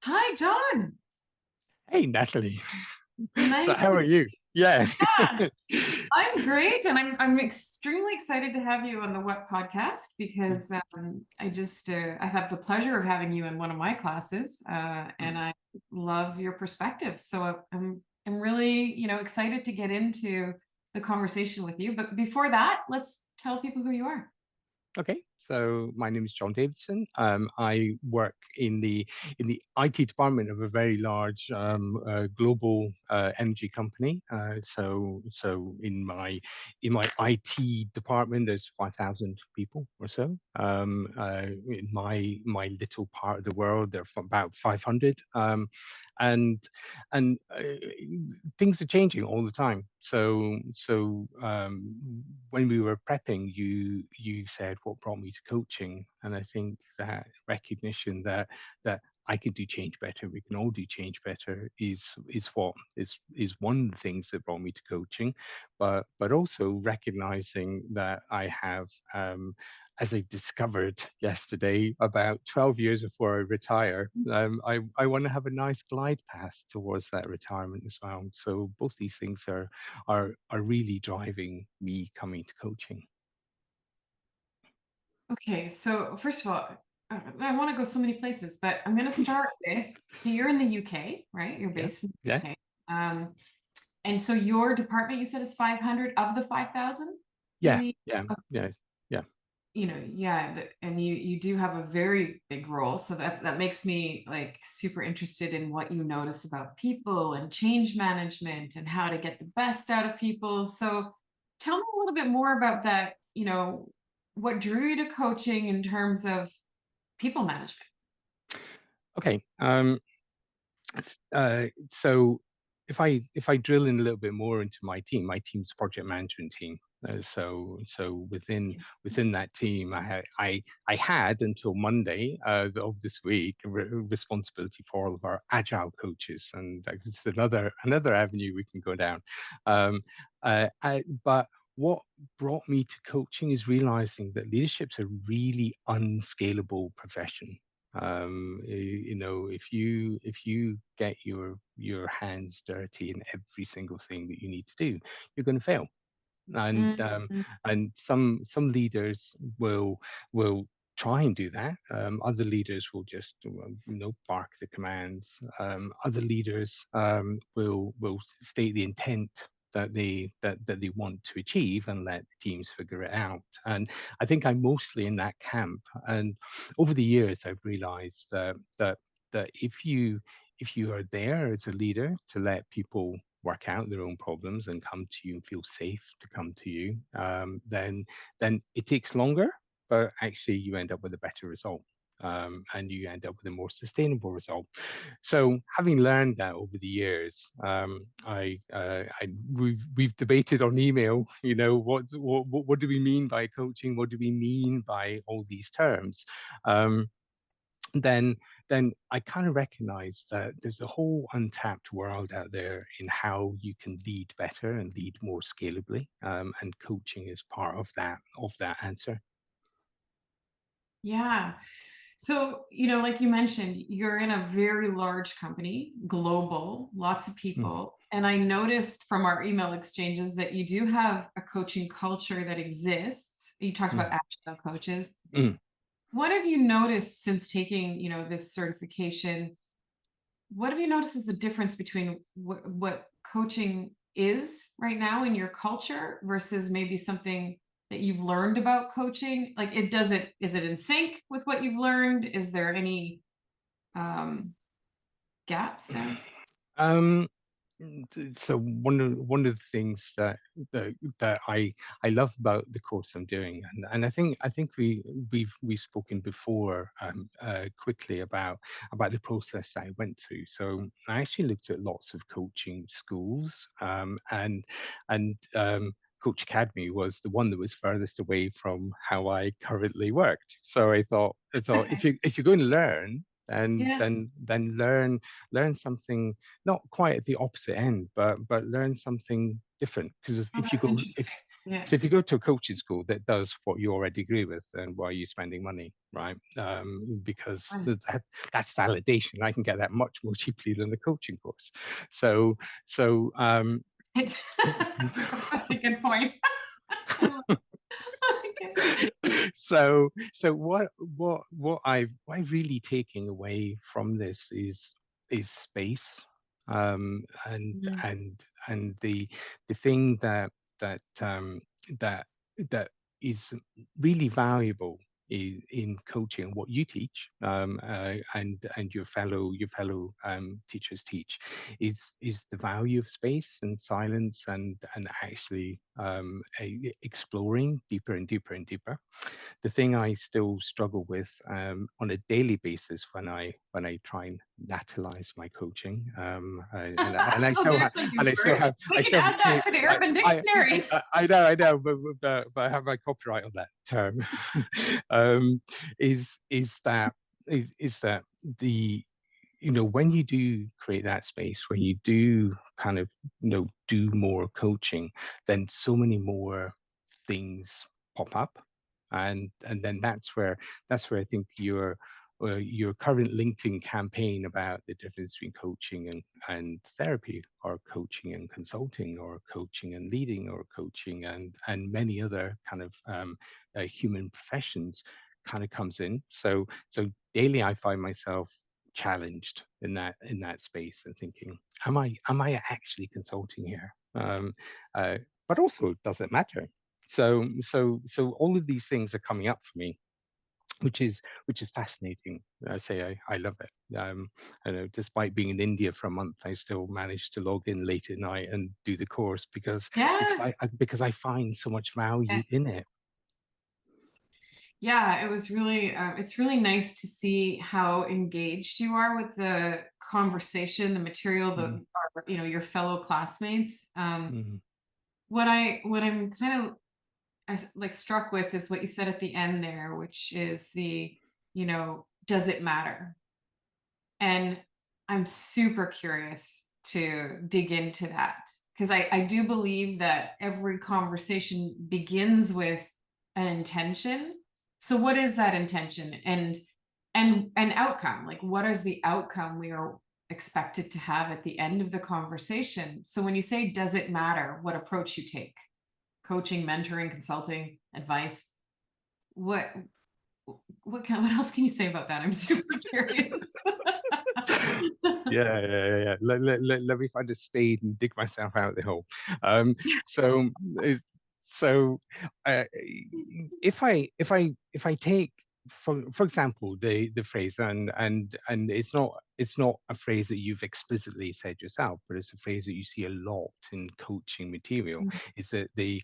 Hi, John. Hey, Natalie. So Nice how to are see you? Yeah. you. I'm great, and I'm extremely excited to have you on the What podcast because I have the pleasure of having you in one of my classes, and I love your perspectives. So I'm really excited to get into the conversation with you. But before that, let's tell people who you are. Okay, so my name is John Davidson. I work in the IT department of a very large global energy company. So in my IT department, there's 5,000 people or so. In my little part of the world, there are about 500. And and things are changing all the time. So when we were prepping, you said what brought me to coaching, and I think that recognition that I can do change better, we can all do change better, is one of the things that brought me to coaching, but also recognizing that I have as I discovered yesterday, about 12 years before I retire, I want to have a nice glide path towards that retirement as well. So both these things are really driving me coming to coaching. Okay, so first of all, I want to go so many places, but I'm going to start with you're in the UK, right? You're Yeah, based in the yeah, UK. And so your department, you said, is 500 of the 5,000 in yeah, the, yeah, uh, yeah, yeah. yeah, and you do have a very big role. So that makes me like super interested in what you notice about people and change management and how to get the best out of people. So tell me a little bit more about that, what drew you to coaching in terms of people management. Okay. So if I drill in a little bit more into my team's project management team. So within that team, I had until Monday of this week responsibility for all of our agile coaches, and it's another avenue we can go down. Um, but what brought me to coaching is realizing that leadership's a really unscalable profession. If you get your hands dirty in every single thing that you need to do, you're going to fail. and um, Mhm. and some leaders will try and do that. Other leaders will just bark the commands. Other leaders will state the intent that they want to achieve and let the teams figure it out. And I think I'm mostly in that camp. And over the years, I've realized that if you are there as a leader to let people work out their own problems and come to you and feel safe to come to you, then it takes longer, but actually you end up with a better result. And you end up with a more sustainable result. So, having learned that over the years, we've debated on email. What do we mean by coaching? What do we mean by all these terms? Um, then then I kind of recognize that there's a whole untapped world out there in how you can lead better and lead more scalably, and coaching is part of that answer. Yeah. So, like you mentioned, you're in a very large company, global, lots of Mm, people. And I noticed from our email exchanges that you do have a coaching culture that exists. You talked about mm, agile coaches. mm. What have you noticed since taking, this certification? What have you noticed is the difference between what coaching is right now in your culture versus maybe something that you've learned about coaching? Like is it in sync with what you've learned? Is there any um, gaps there? Um, so one of the things that I love about the course I'm doing, and I think we've spoken before, quickly about the process that I went through. So I actually looked at lots of coaching schools, and Coach Academy was the one that was furthest away from how I currently worked. So I thought if you're going to learn, then Yeah. then then learn something not quite at the opposite end, but learn something different. Because Oh, if you that's go if interesting. Yeah. So if you go to a coaching school that does what you already agree with, then why are you spending money, right? Because that's validation. I can get that much more cheaply than the coaching course. So so That's such a good point. I love it. what I'm really taking away from this is space, and Mhm. the thing that that is really valuable in coaching, what you teach, and your fellow teachers teach, is the value of space and silence, and actually exploring deeper and deeper and deeper. The thing I still struggle with on a daily basis when I try and naturalize my coaching, and Oh, there's a new I still word. have We I can still have add a that key. to the Urban Dictionary. I know, but I have my copyright on that term. Is that is that the when you do create that space, when you do kind of do more coaching, then so many more things pop up, and then that's where I think your current LinkedIn campaign about the difference between coaching and therapy, or coaching and consulting, or coaching and leading, or coaching and many other kind of human professions kind of comes in. So daily I find myself challenged in that space, and thinking, am I actually consulting here? Uh, but also, does it matter? So all of these things are coming up for me, which is fascinating. I say I love it. I know, despite being in India for a month, I still manage to log in late at night and do the course, because because Yeah. I find so much value in it. Yeah, it's really nice to see how engaged you are with the conversation, the material, Mm, your fellow classmates. mm, What I'm kind of like struck with is what you said at the end there, which is does it matter? And I'm super curious to dig into that, because I do believe that every conversation begins with an intention. So what is that intention, and an outcome? Like, what is the outcome we are expected to have at the end of the conversation? So when you say, does it matter what approach you take? Coaching, mentoring, consulting, advice. What what else can you say about that? I'm super curious. yeah. Let me find a spade and dig myself out of the hole. Um, so, uh, so uh, if I take, for example, the phrase, and it's not a phrase that you've explicitly said yourself, but it's a phrase that you see a lot in coaching material. Is that the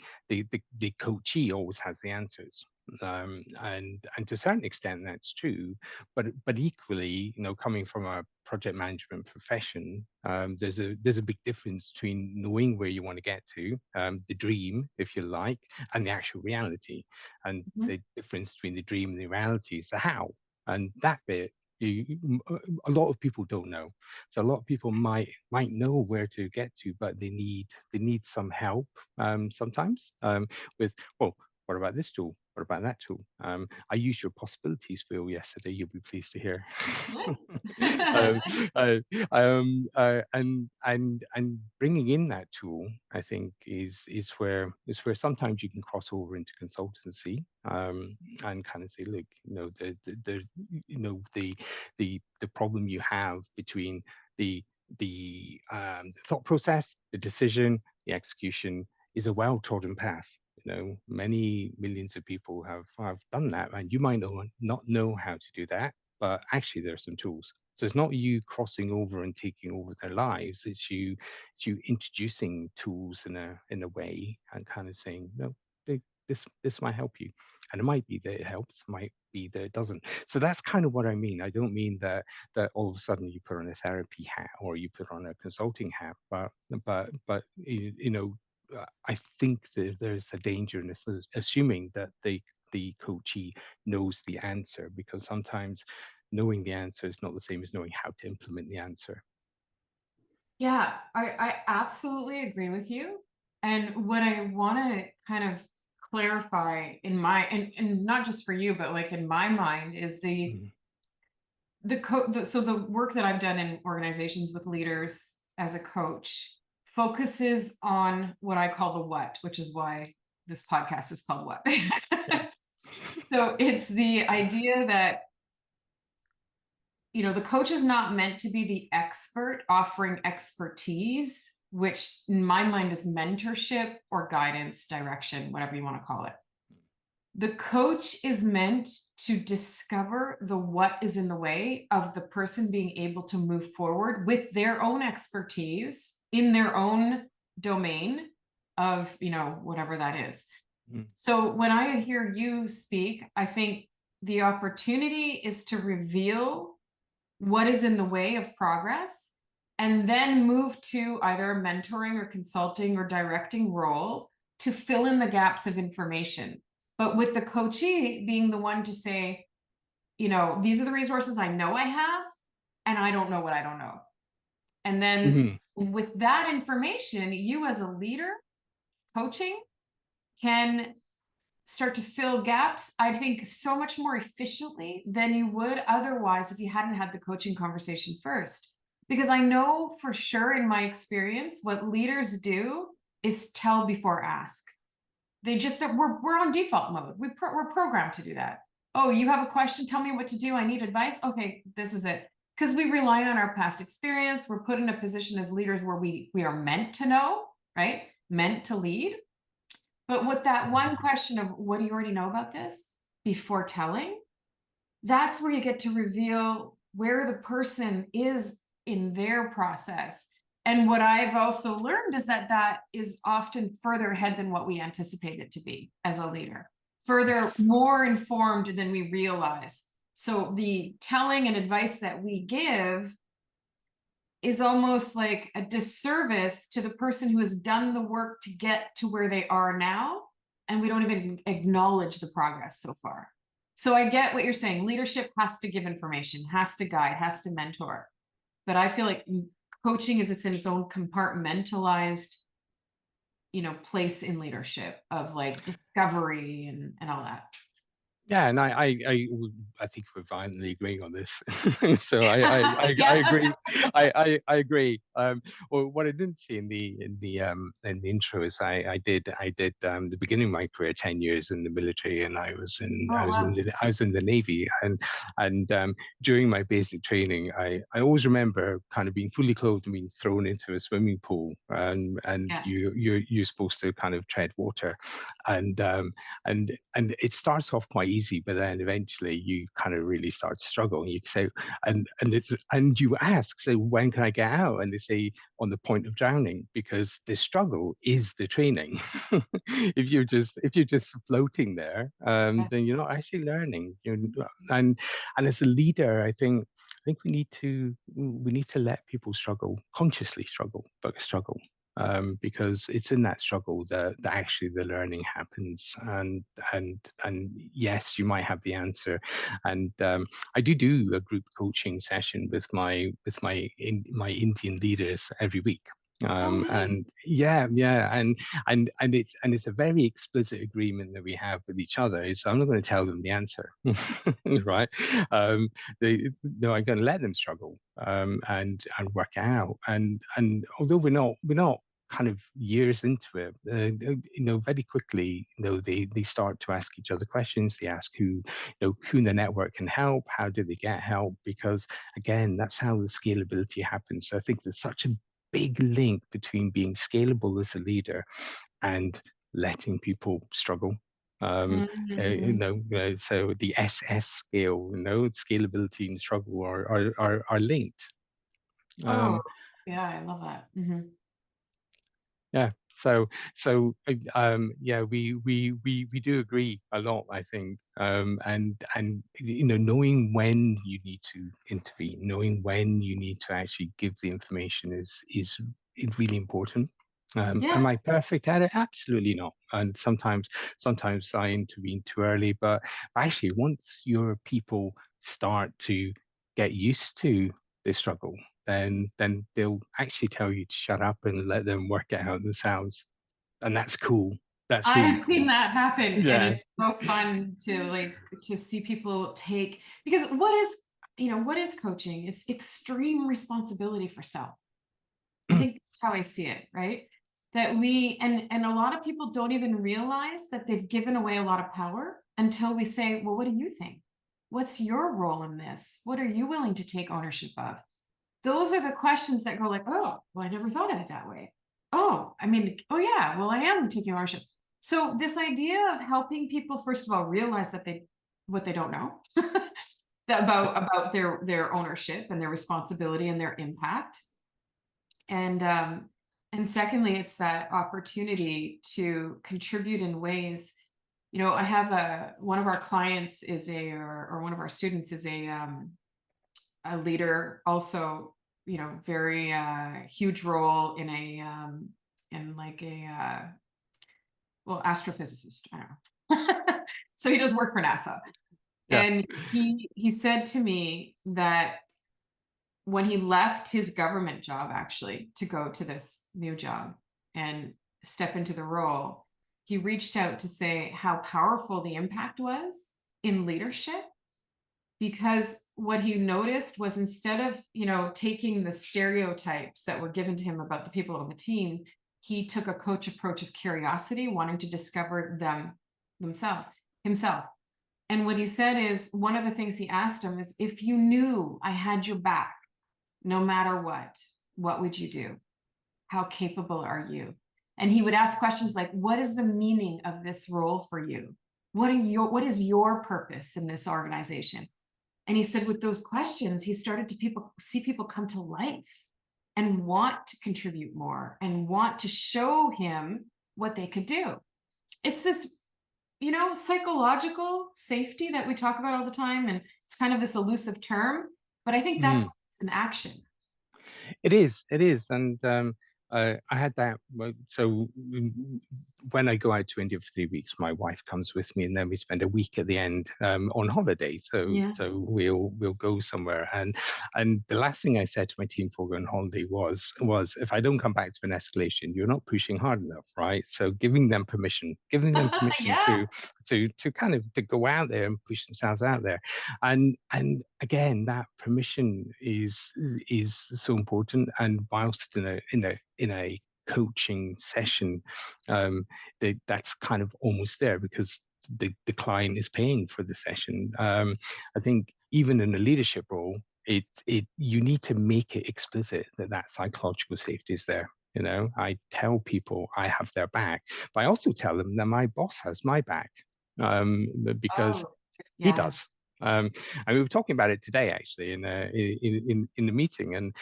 coachee always has the answers. And to a certain extent that's true, but equally, coming from a project management profession, there's a big difference between knowing where you want to get to, the dream, if you like, and the actual reality. And Mhm. the difference between the dream and the reality is the how. And that bit, a lot of people don't know. So a lot of people might know where to get to, but they need some help, sometimes, with, well, what about this tool? What about that tool? I used your possibilities wheel yesterday. You'll be pleased to hear. Nice. um, uh, and bringing in that tool, I think, is where sometimes you can cross over into consultancy, and kind of say, look, the problem you have between the the thought process, the decision, the execution, is a well-trodden path. Many millions of people have done that, and you might not know how to do that, but actually there are some tools. So it's not you crossing over and taking over their lives. It's you introducing tools in a way, and kind of saying, no, this might help you. And it might be that it helps, might be that it doesn't. So that's kind of what I mean. I don't mean that all of a sudden you put on a therapy hat or you put on a consulting hat, but I think that there's a danger in this, assuming that the coachee knows the answer, because sometimes knowing the answer is not the same as knowing how to implement the answer. Yeah, I absolutely agree with you. And what I want to kind of clarify in my, and not just for you, but like in my mind is Mm, so the work that I've done in organizations with leaders as a coach focuses on what I call the what, which is why this podcast is called What. yeah. So it's the idea that, the coach is not meant to be the expert offering expertise, which in my mind is mentorship or guidance, direction, whatever you want to call it. The coach is meant to discover the what is in the way of the person being able to move forward with their own expertise in their own domain of, whatever that is. Mm, So when I hear you speak, I think the opportunity is to reveal what is in the way of progress and then move to either a mentoring or consulting or directing role to fill in the gaps of information. But with the coachee being the one to say, these are the resources I know I have, and I don't know what I don't know. And then mhm, with that information, you as a leader coaching can start to fill gaps, I think, so much more efficiently than you would otherwise if you hadn't had the coaching conversation first. Because I know for sure in my experience, what leaders do is tell before ask. They just that we're on default mode. We're programmed to do that. Oh, you have a question? Tell me what to do. I need advice. Okay, this is it. Because we rely on our past experience. We're put in a position as leaders where we are meant to know, right? Meant to lead. But with that one mhm. question of what do you already know about this before telling, that's where you get to reveal where the person is in their process. And what I've also learned is that that is often further ahead than what we anticipate it to be as a leader, further, Yes. more informed than we realize. So the telling and advice that we give is almost like a disservice to the person who has done the work to get to where they are now. And we don't even acknowledge the progress so far. So I get what you're saying. Leadership has to give information, has to guide, has to mentor. But I feel like coaching is it's in its own compartmentalized, place in leadership of like discovery and all that. Yeah, and I think we're violently agreeing on this. So I Yeah. agree. I agree. Well, what I didn't see in the intro is I did the beginning of my career 10 years in the military, and I was in Oh, I was in wow. the Navy, and during my basic training, I always remember kind of being fully clothed and being thrown into a swimming pool, and Yeah. you're supposed to kind of tread water, and and it starts off quite easy, but then eventually you kind of really start to struggle. And you say, and you ask, so when can I get out? And they say on the point of drowning, because the struggle is the training. If you're just floating there, Yeah. then you're not actually learning. And as a leader, I think we need to let people struggle, consciously struggle, but struggle, because it's in that struggle that actually the learning happens. And yes, you might have the answer. And I do a group coaching session with my Indian leaders every week. Oh, really? And yeah, yeah, and it's a very explicit agreement that we have with each other. Is I'm not going to tell them the answer, right? Um, no, I'm going to let them struggle, and work out. And although we're not kind of years into it, very quickly, they start to ask each other questions. They ask who in the network can help, how do they get help? Because again, that's how the scalability happens. So I think there's such a big link between being scalable as a leader and letting people struggle. Um, Mhm. so the SS scale, scalability and struggle are linked. Oh, Um, yeah, I love that. Mhm. Yeah. So yeah, we do agree a lot, I think. And knowing when you need to intervene, knowing when you need to actually give the information is really important. Yeah, Am I perfect at it? Absolutely not. And sometimes I intervene too early, but actually once your people start to get used to the struggle, then they'll actually tell you to shut up and let them work it out themselves. and that's cool. That's I've really seen cool. that happen, and Yeah. it's so fun to to see people take, because what is, what is coaching? It's extreme responsibility for self. I think that's how I see it, right? That we, and a lot of people don't even realize that they've given away a lot of power until we say, well, what do you think? What's your role in this? What are you willing to take ownership of? Those are the questions that go like, oh, well, I never thought of it that way. Oh, I mean, oh yeah, well, I am taking ownership. So this idea of helping people, first of all, realize that what they don't know about their ownership and their responsibility and their impact. And secondly, it's that opportunity to contribute in ways. I have one of our clients is or one of our students is a leader, also, very huge role in in like well, astrophysicist. I don't know. So he does work for NASA. Yeah. And he said to me that when he left his government job, actually, to go to this new job and step into the role, he reached out to say how powerful the impact was in leadership, because what he noticed was, instead of, taking the stereotypes that were given to him about the people on the team, he took a coach approach of curiosity, wanting to discover himself. And what he said is, one of the things he asked him is, if you knew I had your back no matter what would you do? How capable are you? And he would ask questions like, what is the meaning of this role for you? What is your purpose in this organization? And he said, with those questions, he started to see people come to life and want to contribute more and want to show him what they could do. It's this, psychological safety that we talk about all the time. And it's kind of this elusive term, but I think that's Mm. an action. It is, and I had that. So when I go out to India for 3 weeks, my wife comes with me, and then we spend a week at the end on holiday. Yeah. So we'll go somewhere, and the last thing I said to my team before going on holiday was if I don't come back to an escalation, you're not pushing hard enough, right? So giving them permission Yeah. to kind of to go out there and push themselves out there, and again, that permission is so important. And whilst in a coaching session, that's kind of almost there because the client is paying for the session. I think even in a leadership role, it you need to make it explicit that that psychological safety is there. I tell people I have their back, but I also tell them that my boss has my back, because Oh, he yeah. does. And we were talking about it today, actually, in the meeting, and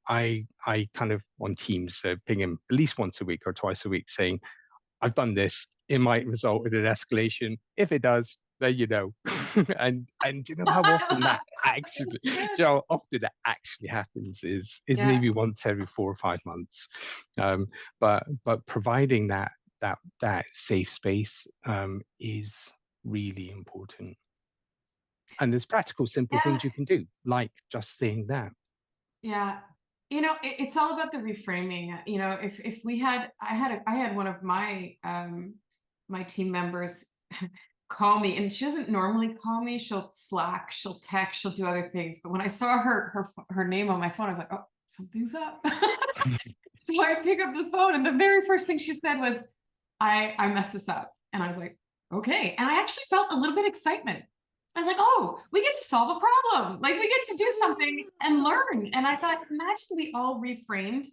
I kind of on Teams ping him at least once a week or twice a week, saying, "I've done this. It might result in an escalation. If it does, then you know." And you know how often that actually, That's good. how often that actually happens is Yeah. maybe once every 4 or 5 months. But providing that safe space is really important. And there's practical, simple Yeah. things you can do, like just saying that. Yeah. It's all about the reframing. If we had, I had one of my team members call me, and she doesn't normally call me. She'll Slack, she'll text, she'll do other things. But when I saw her name on my phone, I was like, oh, something's up. So I pick up the phone, and the very first thing she said was, I messed this up. And I was like, okay. And I actually felt a little bit of excitement. I was like, oh, we get to solve a problem. Like, we get to do something and learn. And I thought, imagine we all reframed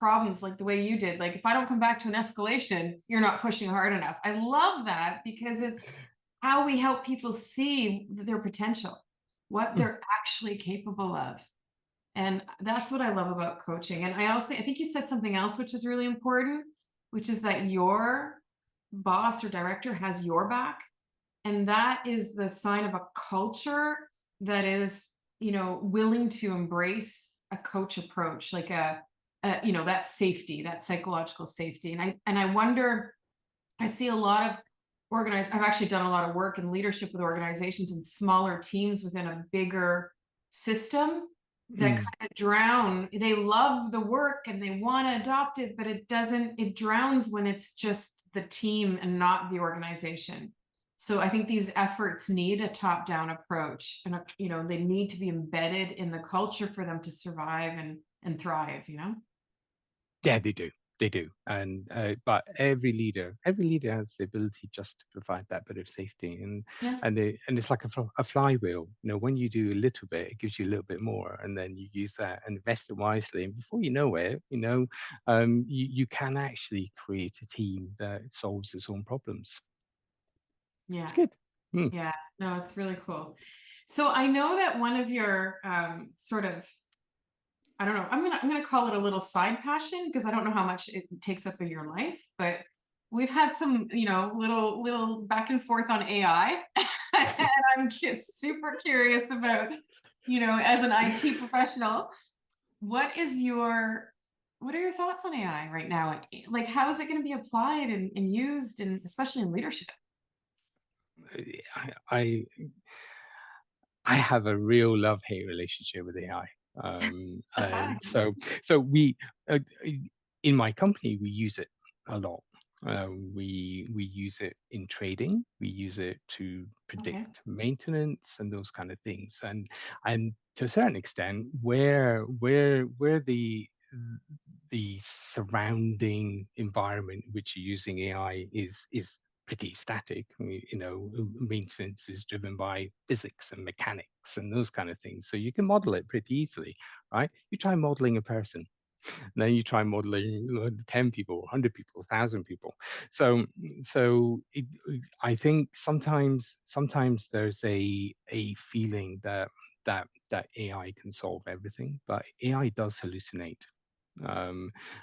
problems like the way you did. Like, if I don't come back to an escalation, you're not pushing hard enough. I love that, because it's how we help people see their potential, what they're actually capable of. And that's what I love about coaching. And I think you said something else, which is really important, which is that your boss or director has your back. And that is the sign of a culture that is, willing to embrace a coach approach, like that safety, that psychological safety. And I wonder, I see a lot of I've actually done a lot of work in leadership with organizations and smaller teams within a bigger system. that Mm. kind of drown. They love the work and they want to adopt it, but it drowns when it's just the team and not the organization. So I think these efforts need a top-down approach, and they need to be embedded in the culture for them to survive and thrive. Yeah, they do. They do. And but every leader has the ability just to provide that bit of safety, Yeah. and it's like a flywheel. When you do a little bit, it gives you a little bit more, and then you use that and invest it wisely. And before you know it, you can actually create a team that solves its own problems. It's Yeah. good. Mm. Yeah. No, it's really cool. So I know that one of your sort of, I don't know, I'm gonna call it a little side passion because I don't know how much it takes up in your life, but we've had some, little back and forth on AI. And I'm super curious about, as an IT professional, what is your what are your thoughts on AI right now? Like, how is it going to be applied and used, and especially in leadership? I, I I have a real love-hate relationship with AI. And so uh, in my company, we use it a lot. We use it in trading. We use it to Okay. predict maintenance and those kind of things. And to a certain extent, where the surrounding environment which you're using AI is pretty static. Maintenance is driven by physics and mechanics and those kind of things. So you can model it pretty easily, right? You try modeling a person, and then you try modeling 10 people, 100 people, 1,000 people. So I think sometimes there's a feeling that AI can solve everything, but AI does hallucinate.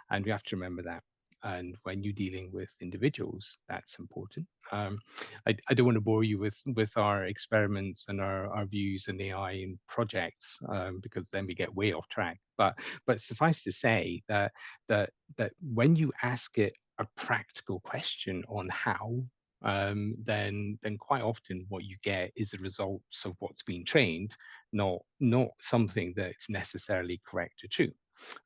And we have to remember that. And when you're dealing with individuals, that's important. I don't want to bore you with our experiments and our views in AI and projects, because then we get way off track. But suffice to say that when you ask it a practical question on how, then quite often what you get is the results of what's been trained, not something that's necessarily correct or true.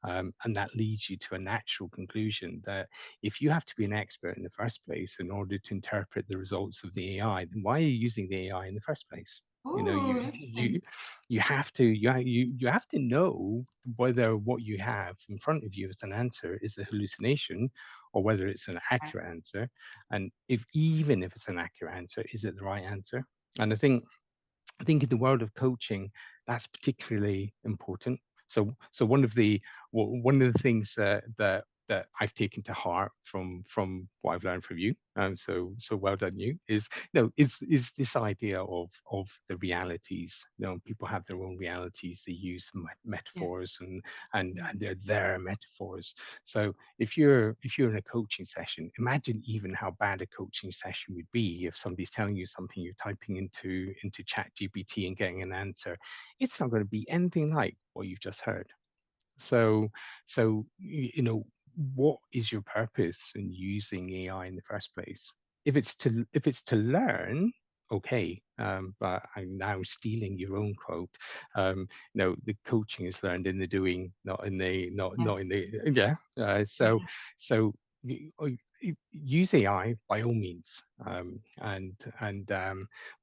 And that leads you to a natural conclusion that if you have to be an expert in the first place in order to interpret the results of the AI, then why are you using the AI in the first place? You know, Oh, you interesting. you you have to you have to know whether what you have in front of you as an answer is a hallucination or whether it's an Okay. accurate answer. And if even if it's an accurate answer, is it the right answer? And I think in the world of coaching, that's particularly important. So one of the things that I've taken to heart from what I've learned from you, so well done you, is this idea of the realities. People have their own realities. They use Yeah. metaphors and Yeah. they're their metaphors. So if you're in a coaching session, imagine even how bad a coaching session would be if somebody's telling you something, you're typing into chat GPT and getting an answer. It's not going to be anything like what you've just heard. So what is your purpose in using AI in the first place? If it's to learn, okay. But I'm now stealing your own quote. No, the coaching is learned in the doing, not Yes. in the yeah. So Yes. so use AI by all means. And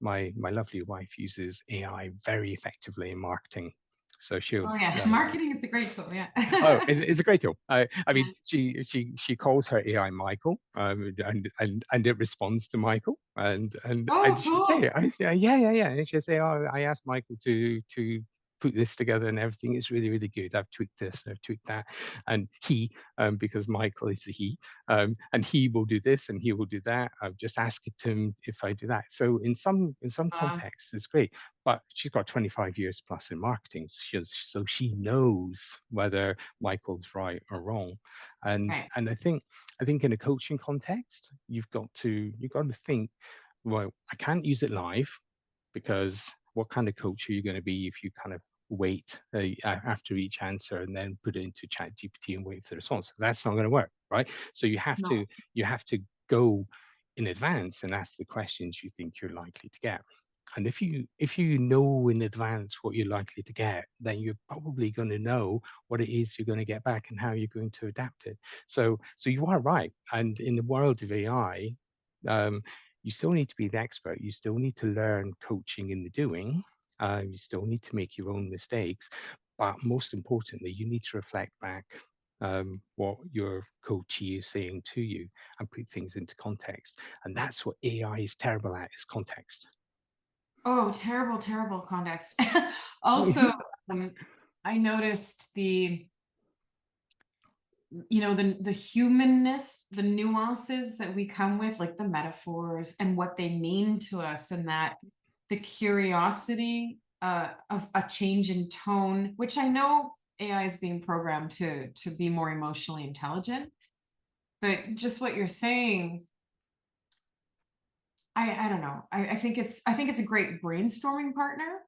my lovely wife uses AI very effectively in marketing. So she'll Oh yeah. uh, Marketing is a great tool. Yeah. Oh, it's a great tool. I mean, Yeah. she calls her AI Michael, and it responds to Michael, and Oh, she'll say, cool. yeah, and she'll say, oh, I asked Michael to put this together and everything. It's really, really good. I've tweaked this and I've tweaked that, and because Michael is a he, and he will do this and he will do that. I've just asked him if I do that. So in some Um, contexts, it's great, but she's got 25 years plus in marketing, so she knows whether Michael's right or wrong. right. And I think in a coaching context, you've got to think, well, I can't use it live because what kind of coach are you going to be if you kind of wait after each answer and then put it into chat GPT and wait for the response? That's not going to work, right? So you have to No. you have to go in advance and ask the questions you think you're likely to get. And if you know in advance what you're likely to get, then you're probably going to know what it is you're going to get back and how you're going to adapt it. So you are right. And in the world of AI, um, you still need to be the expert. You still need to learn coaching in the doing. You still need to make your own mistakes. But most importantly, you need to reflect back what your coachee is saying to you and put things into context. And that's what AI is terrible at, is context. Oh, terrible, terrible context. Also, um, I noticed the humanness, the nuances that we come with, like the metaphors and what they mean to us, and that the curiosity of a change in tone, which I know AI is being programmed to be more emotionally intelligent, but just what you're saying, I don't know. I think it's a great brainstorming partner,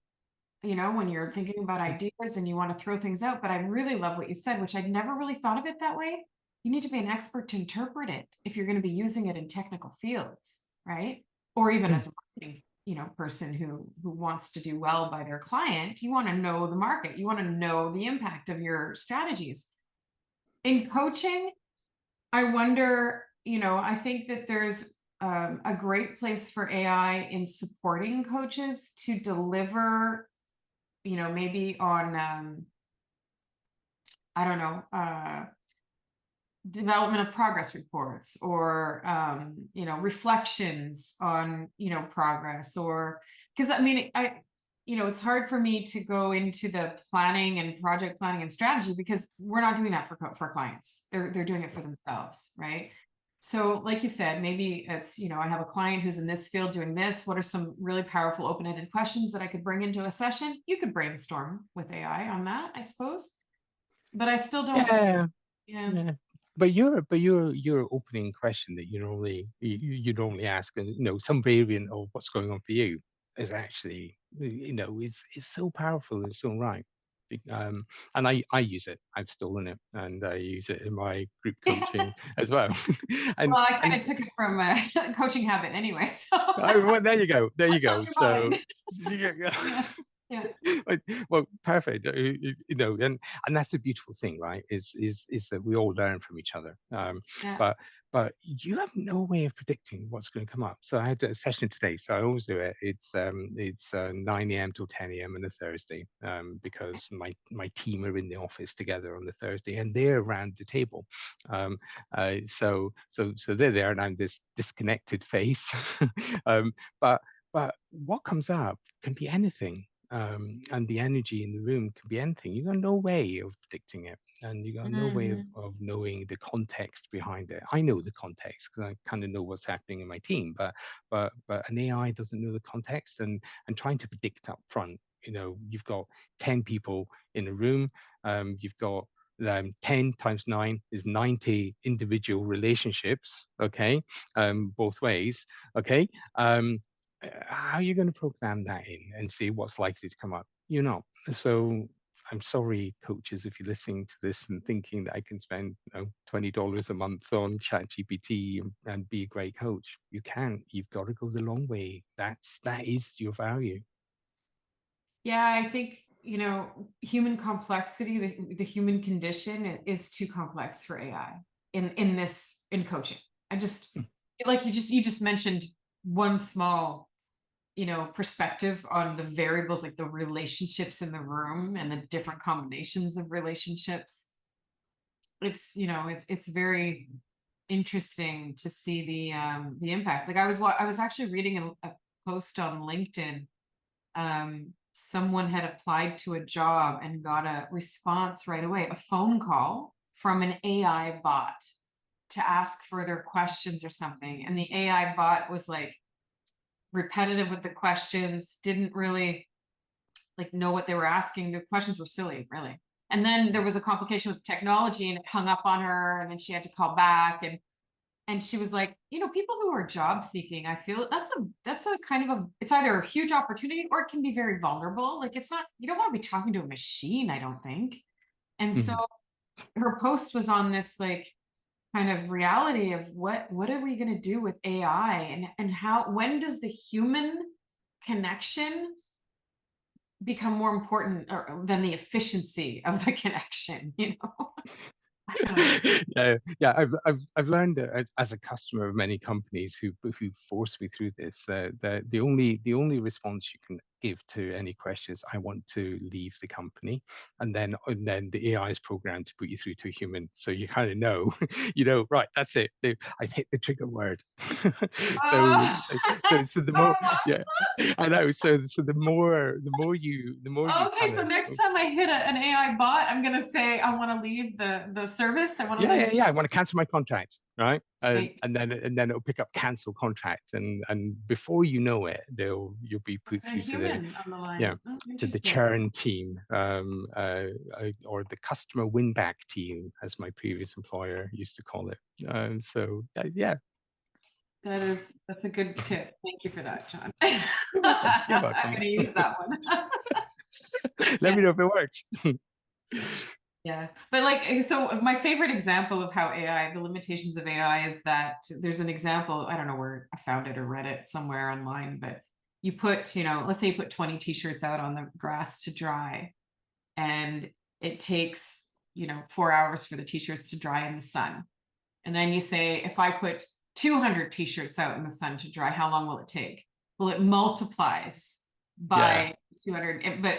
when you're thinking about ideas and you want to throw things out. But I really love what you said, which I'd never really thought of it that way. You need to be an expert to interpret it if you're going to be using it in technical fields, right? Or even Mm. as a marketing, person who wants to do well by their client. You want to know the market. You want to know the impact of your strategies. In coaching, I wonder, I think that there's a great place for AI in supporting coaches to deliver, maybe on, I don't know, development of progress reports, or, reflections on, progress, or because I mean, it's hard for me to go into the planning and project planning and strategy because we're not doing that for clients. They're doing it for themselves, right? So, like you said, maybe it's, I have a client who's in this field doing this. What are some really powerful open-ended questions that I could bring into a session? You could brainstorm with AI on that, I suppose. But I still don't, Yeah, yeah. yeah. But your opening question that you normally ask, and some variant of what's going on for you, is actually is so powerful and so right. And I use it. I've stolen it, and I use it in my group coaching as well. and Well, I and kind of took it from a coaching habit anyway, so well, there you go. There you what's on go. your So mind? Yeah, yeah, Like, well, perfect. And that's the beautiful thing, right? Is that we all learn from each other. yeah. But you have no way of predicting what's going to come up. So I had a session today. So I always do it. It's 9 a.m. till 10 a.m. on a Thursday, because my team are in the office together on the Thursday, and they're around the table. So they're there, and I'm this disconnected face. um, but what comes up can be anything, and the energy in the room can be anything. You got no way of predicting it, and you got no way Mhm. of knowing the context behind it. I know the context because I kind of know what's happening in my team, but an AI doesn't know the context, and trying to predict up front. You've got 10 people in a room. You've got 10 times 9 is 90 individual relationships, okay, both ways, okay. How are you going to program that in and see what's likely to come up? You're not. So I'm sorry, coaches, if you're listening to this and thinking that I can spend $20 a month on ChatGPT and be a great coach. You can't. You've got to go the long way. That is your value. Yeah, I think, human complexity, the human condition is too complex for AI in coaching. I just like you just mentioned one small, perspective on the variables, like the relationships in the room and the different combinations of relationships. It's very interesting to see the impact. Like I was actually reading a post on LinkedIn. Someone had applied to a job and got a response right away, a phone call from an AI bot to ask further questions or something, and the AI bot was like repetitive with the questions, didn't really like know what they were asking. The questions were silly, really. And then there was a complication with technology and it hung up on her, and then she had to call back, and she was like, people who are job seeking, I feel that's a kind of it's either a huge opportunity or it can be very vulnerable. Like it's not, you don't want to be talking to a machine, I don't think. And so Mhm. her post was on this like kind of reality of what are we going to do with AI, and how when does the human connection become more important than the efficiency of the connection, you know? I don't know. Yeah. I've learned that as a customer of many companies who force me through this, the only response you can give to any questions, I want to leave the company, and then the AI is programmed to put you through to a human, so you kind of know, right, that's it. I've hit the trigger word. so Oh, so so the more, so yeah, I know. So the more you okay, kind so of, next time I hit an AI bot, I'm gonna say I want to leave the service. I want to yeah, leave. yeah, yeah. I want to cancel my contract, right? And Like and then and then it'll pick up cancel contract, and before you know it, you'll be put a through to the, human on the yeah, line. Oh, to the interesting. churn team, or the customer win back team, as my previous employer used to call it. Yeah, That's a good tip. Thank you for that, John. you're welcome. You're I'm welcome. gonna use that one. Let me know if it works. Yeah. But like, so my favorite example of how AI, the limitations of AI is that there's an example, I don't know where I found it or read it somewhere online, but you put, let's say you put 20 t-shirts out on the grass to dry, and it takes, 4 hours for the t-shirts to dry in the sun. And then you say, if I put 200 t-shirts out in the sun to dry, how long will it take? Well, it multiplies Yeah. by 200, but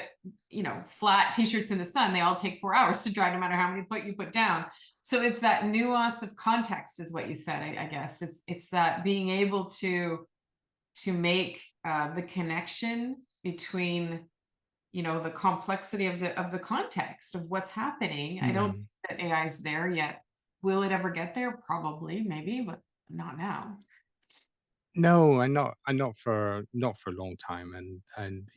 flat t-shirts in the sun, they all take 4 hours to dry, no matter how many you put down. So it's that nuance of context, is what you said. I guess it's that being able to make the connection between the complexity of the context of what's happening. I don't think Mm. that AI is there yet. Will it ever get there? Probably, maybe, but not now. No, and not for a long time, and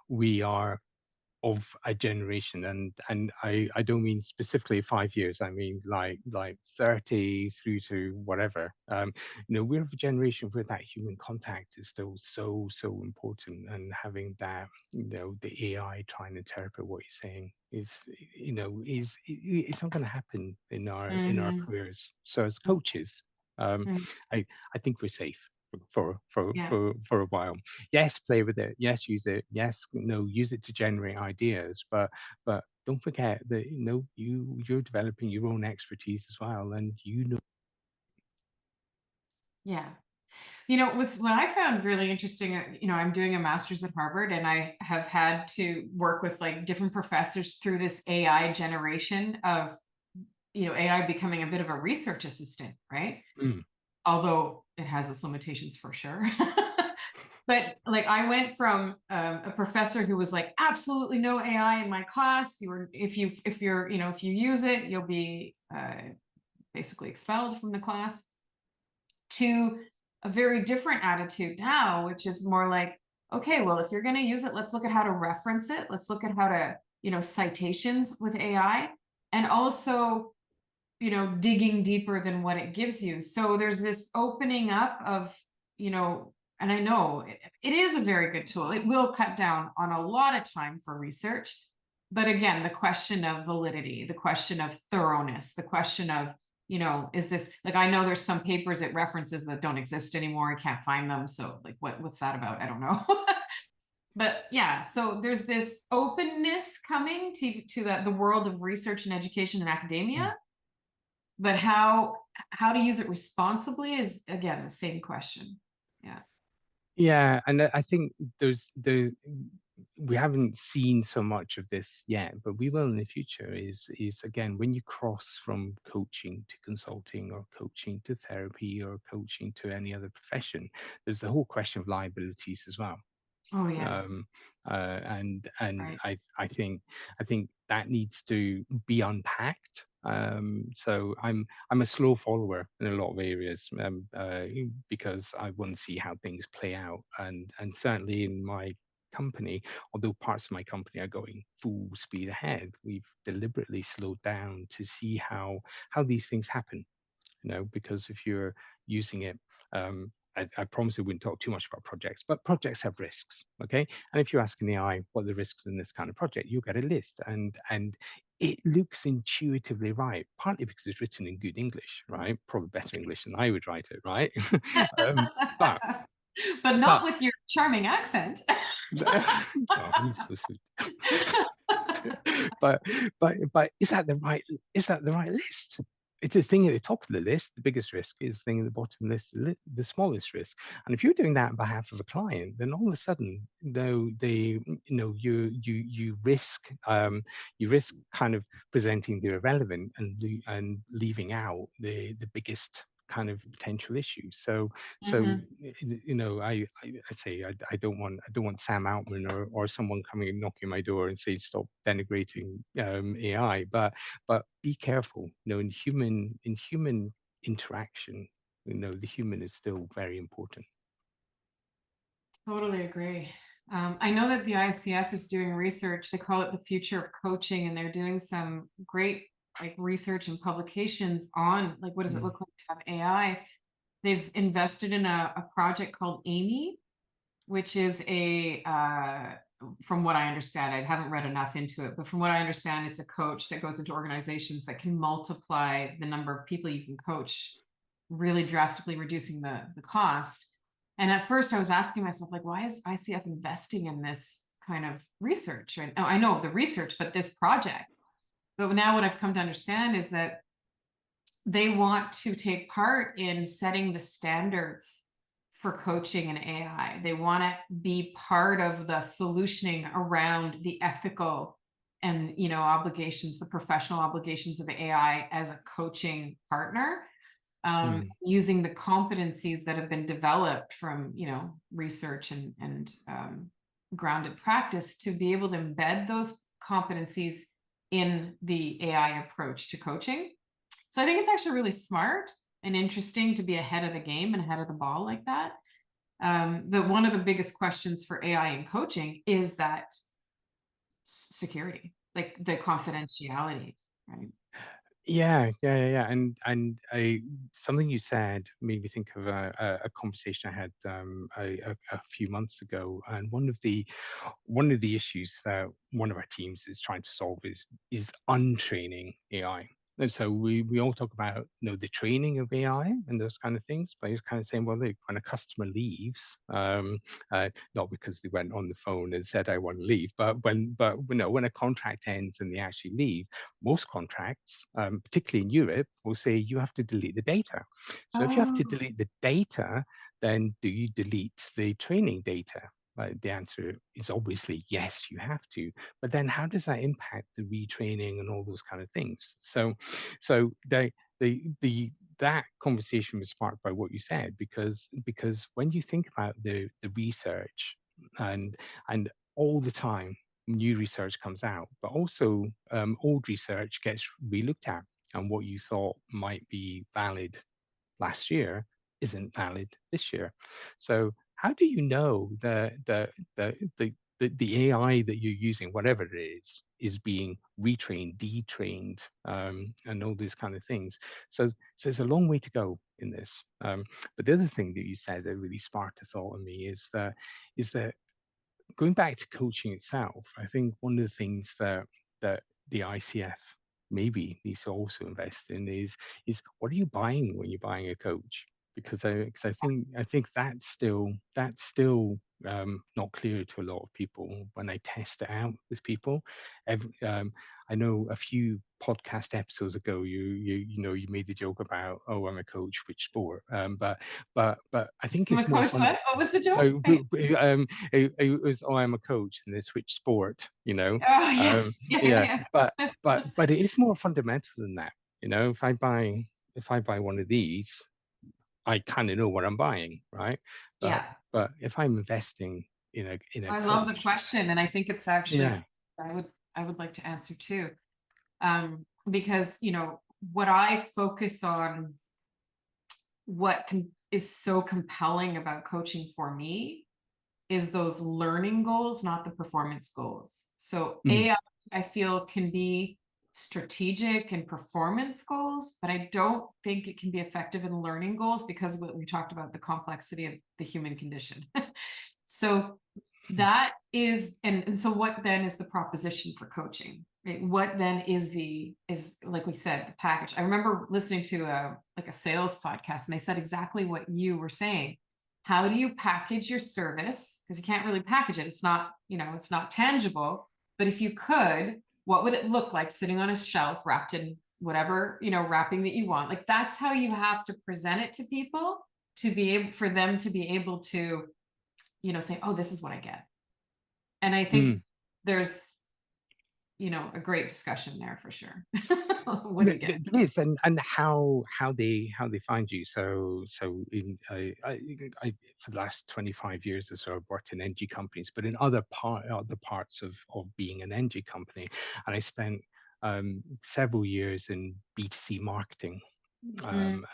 we are of a generation, and I don't mean specifically 5 years. I mean like 30 through to whatever. We're of a generation where that human contact is still so important, and having that, the AI trying to interpret what you're saying it's not going to happen in our Hmm. careers. So as coaches, um, I I think we're safe for for Yeah. for for a while. Yes, play with it. Yes, use it. Yes, use it to generate ideas. But don't forget that you're developing your own expertise as well, and Yeah. What I found really interesting, I'm doing a master's at Harvard, and I have had to work with like different professors through this AI generation of, AI becoming a bit of a research assistant, right? Mm, Although it has its limitations for sure. But like, I went from a professor who was like, absolutely no AI in my class. If you use it, you'll be basically expelled from the class, to a very different attitude now, which is more like, okay, well, if you're going to use it, let's look at how to reference it. Let's look at how to, citations with AI, and also, digging deeper than what it gives you. So there's this opening up of, and I know it is a very good tool. It will cut down on a lot of time for research. But again, the question of validity, the question of thoroughness, the question of, is this, like, I know there's some papers it references that don't exist anymore. I can't find them. So like, what's that about? I don't know. But yeah, so there's this openness coming to the world of research and education and mm. academia, but how to use it responsibly is, again, the same question. Yeah. Yeah, and I think we haven't seen so much of this yet, but we will in the future. Is again, when you cross from coaching to consulting, or coaching to therapy, or coaching to any other profession, there's the whole question of liabilities as well. Oh yeah. um, and Right. I think that needs to be unpacked. So I'm a slow follower in a lot of areas, because I want to see how things play out, and certainly in my company, although parts of my company are going full speed ahead, we've deliberately slowed down to see how these things happen. Because if you're using it, I promise we wouldn't talk too much about projects, but projects have risks, okay? And if you ask an AI what are the risks in this kind of project, you'll get a list, and it looks intuitively right, partly because it's written in good English, right? Probably better English than I would write it, right? um, but But not but with your charming accent. Oh, you're so sweet. but but is that the right list? It's the thing at the top of the list. The biggest risk is the thing at the bottom list, the smallest risk. And if you're doing that on behalf of a client, then all of a sudden, though they, you risk kind of presenting the irrelevant and leaving out the biggest kind of potential issues. So Mhm. I say I don't want Sam Altman or someone coming and knocking my door and saying stop denigrating AI, but be careful. In human interaction, the human is still very important. Totally agree. I know that the ICF is doing research. They call it the future of coaching, and they're doing some great like research and publications on like what does it Mm, look like to have AI. They've invested in a project called Amy, which is from what I understand, I haven't read enough into it, but from what I understand, it's a coach that goes into organizations that can multiply the number of people you can coach, really drastically reducing the cost. And at first I was asking myself, like, why is ICF investing in this kind of research? And I know the research, but this project. But now what I've come to understand is that they want to take part in setting the standards for coaching and AI. They want to be part of the solutioning around the ethical and obligations, the professional obligations of AI as a coaching partner, mm, using the competencies that have been developed from research and grounded practice to be able to embed those competencies in the AI approach to coaching. So I think it's actually really smart and interesting to be ahead of the game and ahead of the ball like that. But one of the biggest questions for AI in coaching is that security, like the confidentiality, right? yeah. And something you said made me think of a conversation I had a few months ago. And one of the issues that one of our teams is trying to solve is untraining AI. And so we all talk about the training of AI and those kind of things, but it's kind of saying, well, look, when a customer leaves, not because they went on the phone and said I want to leave, but when a contract ends and they actually leave, most contracts, particularly in Europe, will say you have to delete the data. So if you have to Oh, delete the data, then do you delete the training data? The answer is obviously yes, you have to. But then how does that impact the retraining and all those kind of things? So that conversation was sparked by what you said, because when you think about the research and and all the time new research comes out, but also old research gets relooked at, and what you thought might be valid last year isn't valid this year. So how do you know the AI that you're using, whatever it is being retrained, detrained, and all these kind of things? So there's a long way to go in this. But the other thing that you said that really sparked a thought in me is that going back to coaching itself, I think one of the things that the ICF maybe needs to also invest in is what are you buying when you're buying a coach? Because I think that's still not clear to a lot of people when I test it out with people. Every, I know a few podcast episodes ago, you made the joke about, oh, I'm a coach, which sport? But I think I'm a it's more coach. fun. What was the joke? Oh, it was, oh, I'm a coach and they switch sport, Oh yeah, um, yeah, yeah, but it is more fundamental than that. If I buy one of these, I kind of know what I'm buying, right? But yeah. but if I'm investing in a I love the coach, question, and I think it's actually yeah, I would like to answer too, because what I focus on, is so compelling about coaching for me is those learning goals, not the performance goals. So mm, AI, I feel, can be strategic and performance goals, but I don't think it can be effective in learning goals because of what we talked about, the complexity of the human condition. So that is, and so what then is the proposition for coaching? Right? What then is like we said, the package. I remember listening to like a sales podcast, and they said exactly what you were saying. How do you package your service? Because you can't really package it. It's not, it's not tangible. But if you could, what would it look like sitting on a shelf wrapped in whatever, wrapping that you want? Like that's how you have to present it to people to be able for them to be able to, say, oh, this is what I get. And I think Mm. there's, a great discussion there for sure. What do There you get? there is, and how they find you. So in I for the last 25 years or so, I've worked in energy companies, but in other parts of being an energy company, and I spent several years in B2C marketing. Mm.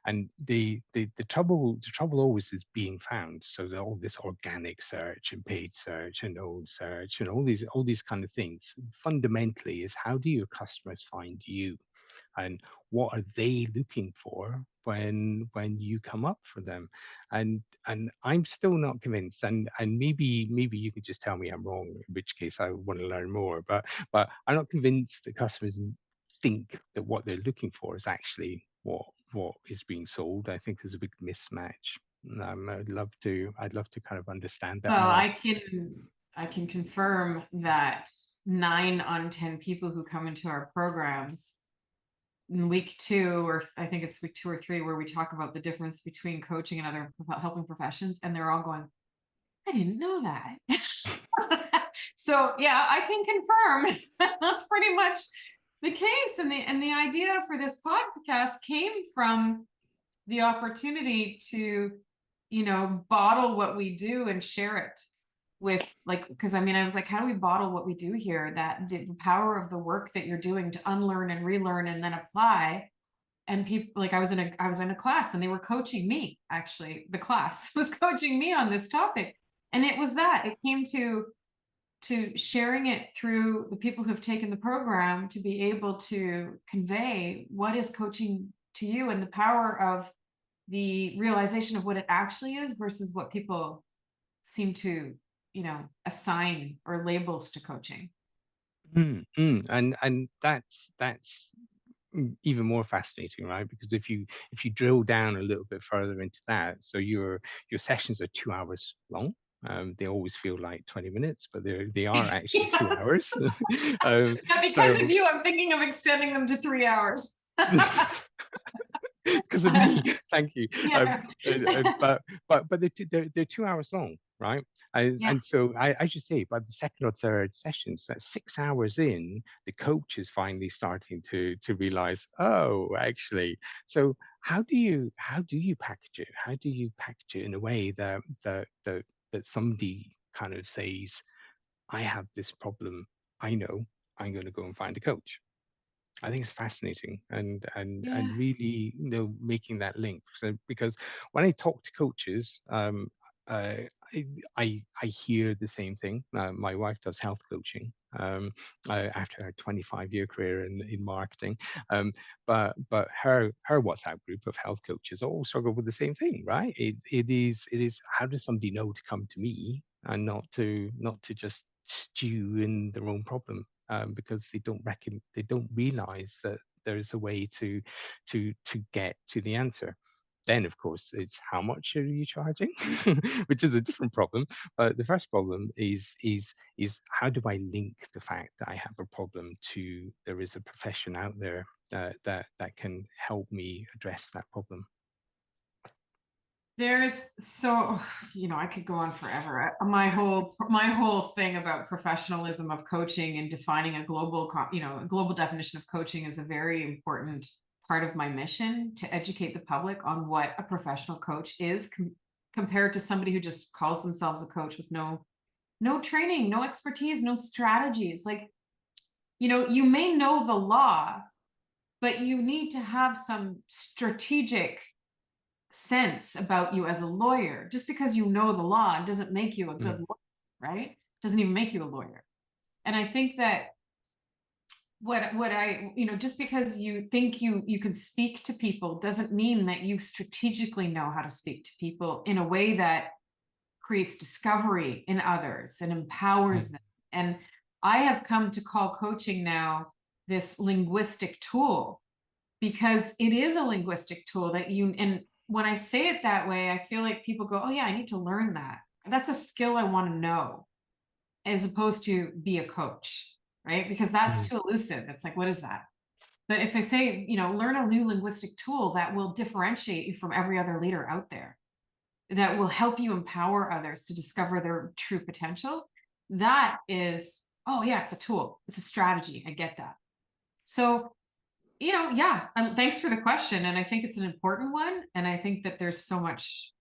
And the trouble always is being found. So all this organic search and paid search and old search and all these kind of things fundamentally is, how do your customers find you, and what are they looking for when you come up for them? And I'm still not convinced, and maybe you could just tell me I'm wrong, in which case I want to learn more. But I'm not convinced that customers think that what they're looking for is actually what is being sold. I think there's a big mismatch. I'd love to kind of understand that Well, more. I can confirm that 9 on 10 people who come into our programs in week 2, or I think it's week 2 or 3, where we talk about the difference between coaching and other helping professions, and they're all going, I didn't know that. So yeah, I can confirm that's pretty much the case. And the idea for this podcast came from the opportunity to, bottle what we do and share it with, like, because I was like, how do we bottle what we do here? That the power of the work that you're doing to unlearn and relearn and then apply. And people, like, I was in a class and they were coaching me. Actually, the class was coaching me on this topic. And it came to sharing it through the people who've taken the program to be able to convey what is coaching to you, and the power of the realization of what it actually is versus what people seem to, assign or labels to coaching. And that's even more fascinating, right? Because if you drill down a little bit further into that, so your sessions are 2 hours long. They always feel like 20 minutes, but they are actually two Yes. hours. um, Yeah, because of so you, I'm thinking of extending them to 3 hours. because of me, thank you. Yeah. But they're 2 hours long, right? Yeah. And so I should say, by the second or third sessions, that's 6 hours in, the coach is finally starting to realize, oh, actually. So how do you package it? How do you package it in a way that somebody kind of says, I have this problem, I know, I'm going to go and find a coach. I think it's fascinating, and Yeah. really, making that link. So, because when I talk to coaches, uh, I, I hear the same thing. My wife does health coaching, after her 25-year career in marketing, but her WhatsApp group of health coaches all struggle with the same thing, right? It is how does somebody know to come to me and not to just stew in their own problem, because they don't realize that there is a way to get to the answer. Then, of course, it's how much are you charging, which is a different problem. But the first problem is how do I link the fact that I have a problem to there is a profession out there that can help me address that problem. There's so, I could go on forever. My whole thing about professionalism of coaching and defining a global definition of coaching is a very important part of my mission to educate the public on what a professional coach is, compared to somebody who just calls themselves a coach with no training, no expertise, no strategies. Like, you may know the law, but you need to have some strategic sense about you as a lawyer. Just because you know the law doesn't make you a good Mm, lawyer, right? Doesn't even make you a lawyer. And I think that what I, just because you think you can speak to people doesn't mean that you strategically know how to speak to people in a way that creates discovery in others and mm, empowers them. And I have come to call coaching now this linguistic tool, because it is a linguistic tool that when I say it that way, I feel like people go, oh yeah, I need to learn that. That's a skill I want to know, as opposed to be a coach, right? Because that's Mm. too elusive. It's like, what is that? But if I say, learn a new linguistic tool that will differentiate you from every other leader out there, that will help you empower others to discover their true potential, that is, oh yeah, it's a tool, it's a strategy. I get that. So, yeah, thanks for the question. And I think it's an important one. And I think that there's so much,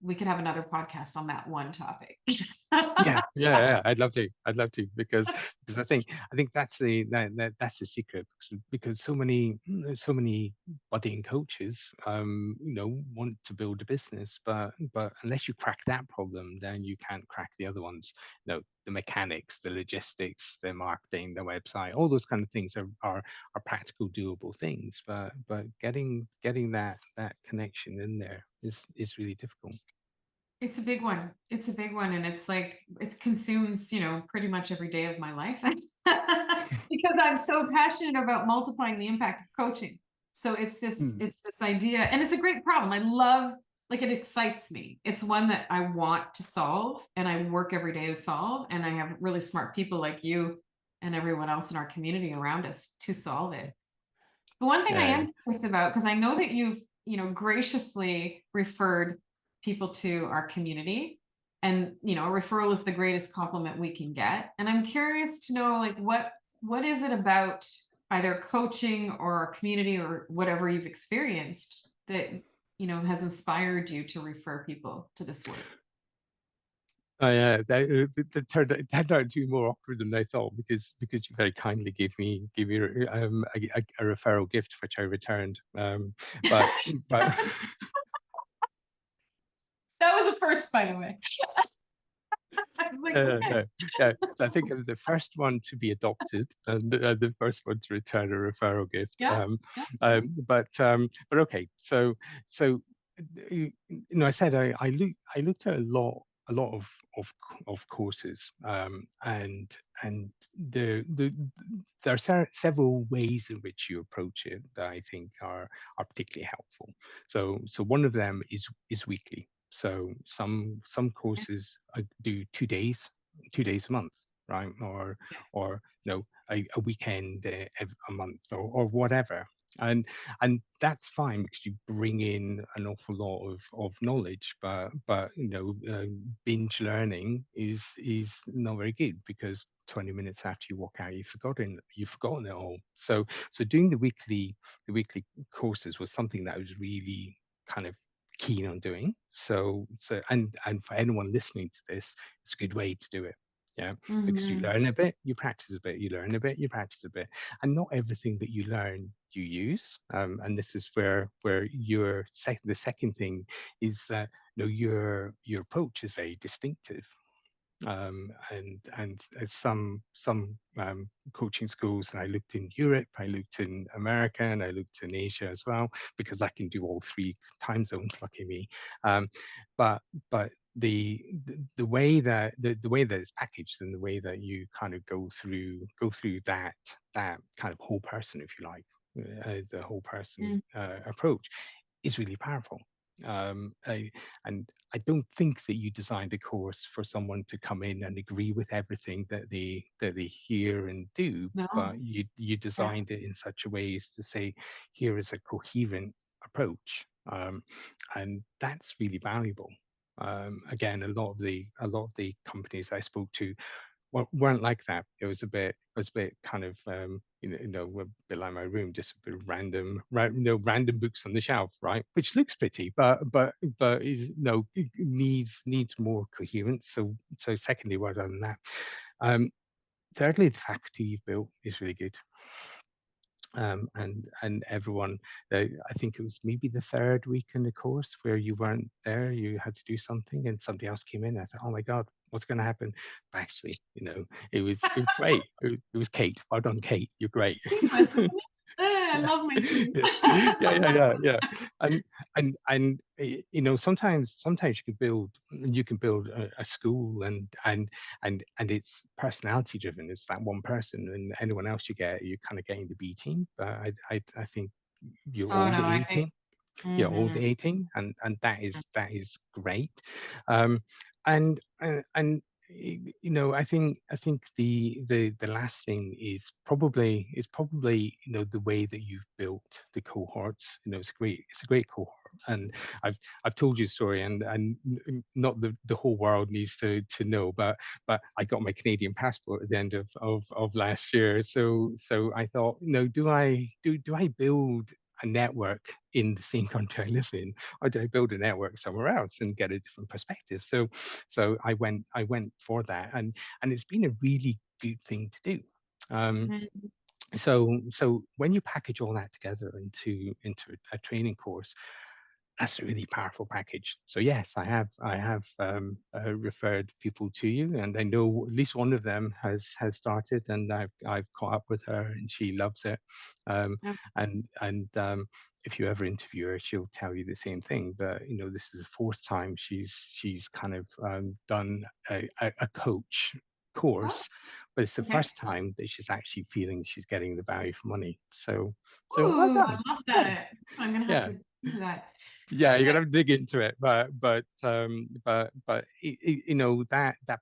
we could have another podcast on that one topic. Yeah, yeah, yeah. I'd love to. I'd love to because I think that's that's the secret because so many budding coaches want to build a business, but unless you crack that problem, then you can't crack the other ones. The mechanics, the logistics, the marketing, the website, all those kind of things are practical, doable things. But getting that connection in there is really difficult. It's a big one. It's a big one. And it's like, it consumes, pretty much every day of my life because I'm so passionate about multiplying the impact of coaching. So Mm. it's this idea, and it's a great problem. I love, like, it excites me. It's one that I want to solve and I work every day to solve. And I have really smart people like you and everyone else in our community around us to solve it. But one thing I Yeah. am curious about, because I know that you've, graciously referred people to our community, and a referral is the greatest compliment we can get. And I'm curious to know, like, what is it about either coaching or our community or whatever you've experienced that has inspired you to refer people to this work? Oh yeah, that turned out to be more awkward than I thought because you very kindly gave me a referral gift which I returned. But but That was a first, by the way. I was like, okay. no, yeah. So I think I'm the first one to be adopted and the first one to return a referral gift. Yeah, yeah. But okay, so I said I looked at a lot of courses, and there are several ways in which you approach it that I think are particularly helpful. So one of them is weekly. So some courses I do 2 days a month, right? Or a weekend a month or whatever. And that's fine because you bring in an awful lot of knowledge, but binge learning is not very good because 20 minutes after you walk out you've forgotten it all. So doing the weekly courses was something that I was really kind of keen on doing. And for anyone listening to this, it's a good way to do it. Yeah, because you Mhm. learn a bit, you practice a bit, you learn a bit, you practice a bit, and not everything that you learn you use. And this is where the second thing is that your approach is very distinctive. And some coaching schools, and I looked in Europe, I looked in America, and I looked in Asia as well, because I can do all three time zones. Lucky me. Um, but but the way that the way that it's packaged and the way that you kind of go through that kind of whole person, if you like, the whole person Mm. approach is really powerful. Um, I, and I don't think that you designed a course for someone to come in and agree with everything that they hear and do, No. but you Yeah. designed it in such a way as to say, here is a coherent approach, and that's really valuable. Again, a lot of the companies I spoke to weren't like that. It was a bit kind of a bit like my room, just a bit of random books on the shelf, right? Which looks pretty, but is no it needs more coherence. So secondly, well done on that. Um, Thirdly, the faculty you've built is really good. And everyone, I think it was maybe the third week in the course where you weren't there, you had to do something, and somebody else came in. I thought, oh my god, what's going to happen? But actually, it was great. It was Kate. Well done, Kate. You're great. Seamless, isn't it? I Yeah. love my team. Yeah, yeah. And sometimes you can build a school, and it's personality driven. It's that one person, and anyone else you get, you're kind of getting the B team. But I think you Oh own no, the I A think team. all Mhm. the 18, and that is great. Um, and I think the last thing is probably the way that you've built the cohorts. It's a great cohort, and I've told you a story, and not the whole world needs to know, but I got my Canadian passport at the end of last year. So I thought, do I build a network in the same country I live in, or do I build a network somewhere else and get a different perspective? So I went for that, and it's been a really good thing to do. Um, Mhm. so when you package all that together into a training course, that's a really powerful package. So yes, I have referred people to you, and I know at least one of them has started, and I've caught up with her, and she loves it. Yeah. And if you ever interview her, she'll tell you the same thing. But this is the fourth time she's kind of done a coach Oh, course, but it's the okay. first time that she's actually feeling she's getting the value for money. So well Ooh, I done. love Yeah, that. I'm gonna have yeah. to do that. Yeah, you're But gonna have to dig into it, but that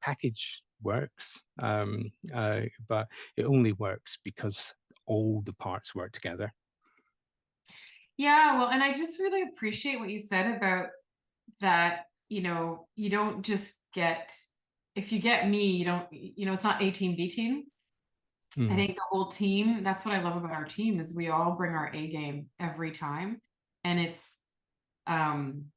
package works, but it only works because all the parts work together. yeah, well, and I just really appreciate what you said about that, you don't just get, if you get me, you don't, it's not A team, B team. I Mm. think the whole team, that's what I love about our team is we all bring our A game every time. And it's, um,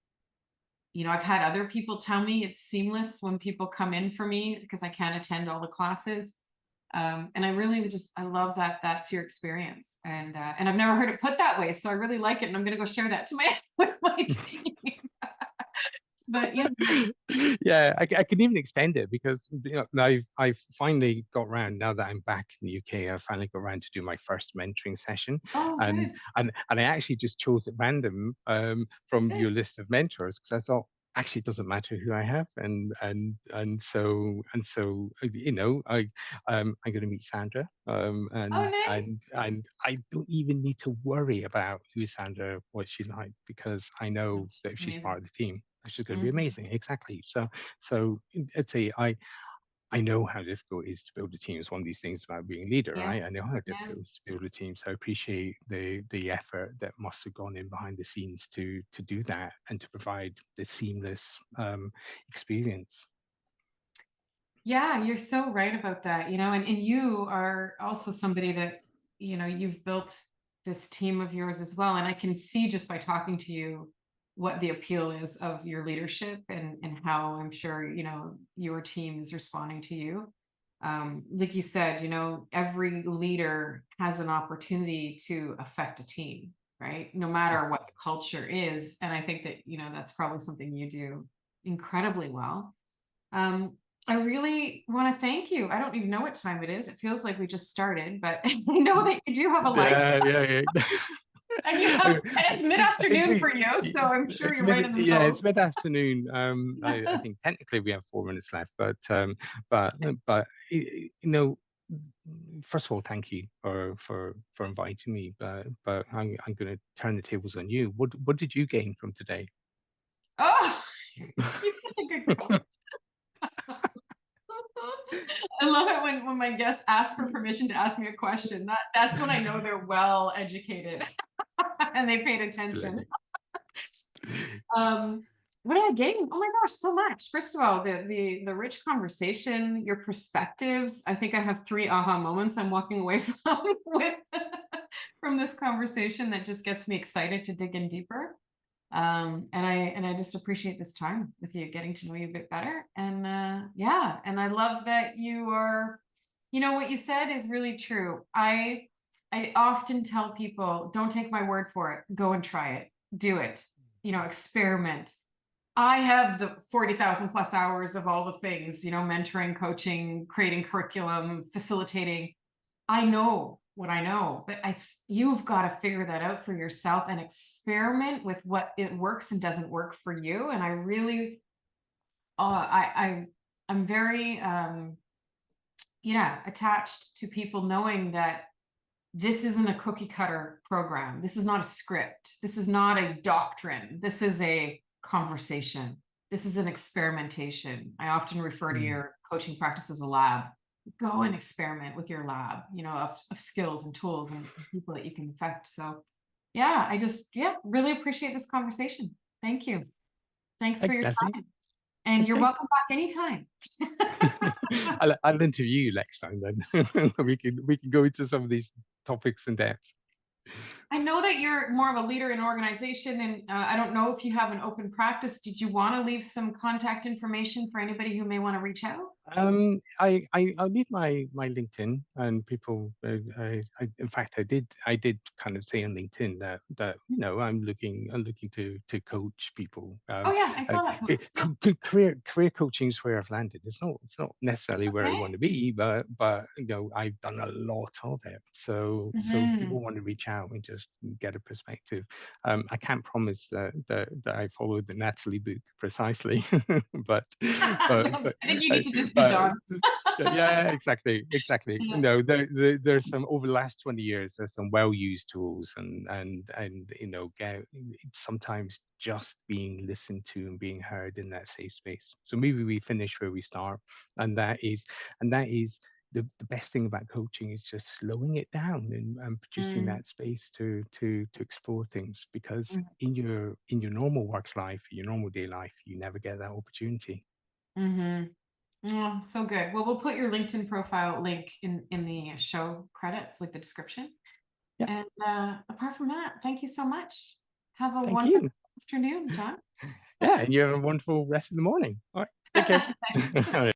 I've had other people tell me it's seamless when people come in for me because I can't attend all the classes. And I really just, I love that that's your experience. And I've never heard it put that way. So I really like it. And I'm going to go share that to my, with my team. But Yeah, I can even extend it because now I've finally got around. Now that I'm back in the UK, I finally got around to do my first mentoring session, oh, and good, and I actually just chose at random from good. your list of mentors because I thought actually it doesn't matter who I have, and so I'm going to meet Sandra, Oh, and nice. I don't even need to worry about who Sandra, what she's like, because I Oh, know that she's if she's amazing. part of the team, which is going to be Mhm. amazing. Exactly. So I'd say I know how difficult it is to build a team. It's one of these things about being a leader, Yeah, right? I know how yeah. difficult it is to build a team. So I appreciate the effort that must have gone in behind the scenes to do that and to provide the seamless experience. Yeah, you're so right about that, and you are also somebody that, you've built this team of yours as well. And I can see just by talking to you what the appeal is of your leadership and how I'm sure, your team is responding to you. Like you said, every leader has an opportunity to affect a team, right? No matter what the culture is. And I think that, that's probably something you do incredibly well. Um, I really want to thank you. I don't even know what time it is. It feels like we just started, but I know that you do have a life Yeah, yeah, yeah. and you have, I, and it's I think mid-afternoon for you, so I'm sure you're right in the it's middle. mid-afternoon. I think technically we have 4 minutes left, but first of all, thank you for inviting me. But I'm going to turn the tables on you. What did you gain from today? Oh, you're such a good coach. I love it when my guests ask for permission to ask me a question. That's when I know they're well educated and they paid attention. Absolutely. Um, what did I gain? Oh my gosh, so much. First of all, the rich conversation, your perspectives. I think I have three aha moments I'm walking away from with from this conversation that just gets me excited to dig in deeper. And I just appreciate this time with you, getting to know you a bit better. And yeah, and I love that you are, what you said is really true. I often tell people, don't take my word for it. Go and try it. Do it. Experiment. I have the 40,000 plus hours of all the things, mentoring, coaching, creating curriculum, facilitating. I know what I know, but you've got to figure that out for yourself and experiment with what it works and doesn't work for you. And I really, I'm very, yeah, attached to people knowing that this isn't a cookie cutter program. This is not a script. This is not a doctrine. This is a conversation. This is an experimentation. I often refer to Mm. your coaching practice as a lab. Go and experiment with your lab, of skills and tools and people that you can affect. So yeah, yeah, really appreciate this conversation. Thank you. Thanks for Thanks, your Leslie. time. And you're Okay. welcome back anytime. I'll interview you next time then. We can go into some of these topics in depth. I know that you're more of a leader in organization, and I don't know if you have an open practice. Did you want to leave some contact information for anybody who may want to reach out? I'll leave my LinkedIn, and people. In fact, I did kind of say on LinkedIn that I'm looking to coach people. Oh yeah, I saw that post. Yeah. Career coaching is where I've landed. It's not necessarily where I Okay. want to be, but I've done a lot of it. So if Hmm. people want to reach out and just get a perspective, I can't promise that I followed the Natalie book precisely, but but I but think you uh, need to just be but John. yeah, exactly. Yeah. There's some over the last 20 years. There's some well-used tools, and sometimes just being listened to and being heard in that safe space. So maybe we finish where we start, and that is the best thing about coaching is just slowing it down and producing Mm, that space to explore things, because mm, in your normal work life, your normal day life, you never get that opportunity. mhm. Oh, so good. Well, we'll put your LinkedIn profile link in the show credits, like the description. Yeah, And apart from that, thank you so much. Have a thank wonderful you. afternoon, John. Yeah, and you have a wonderful rest of the morning. All right, take care. Thanks. All right.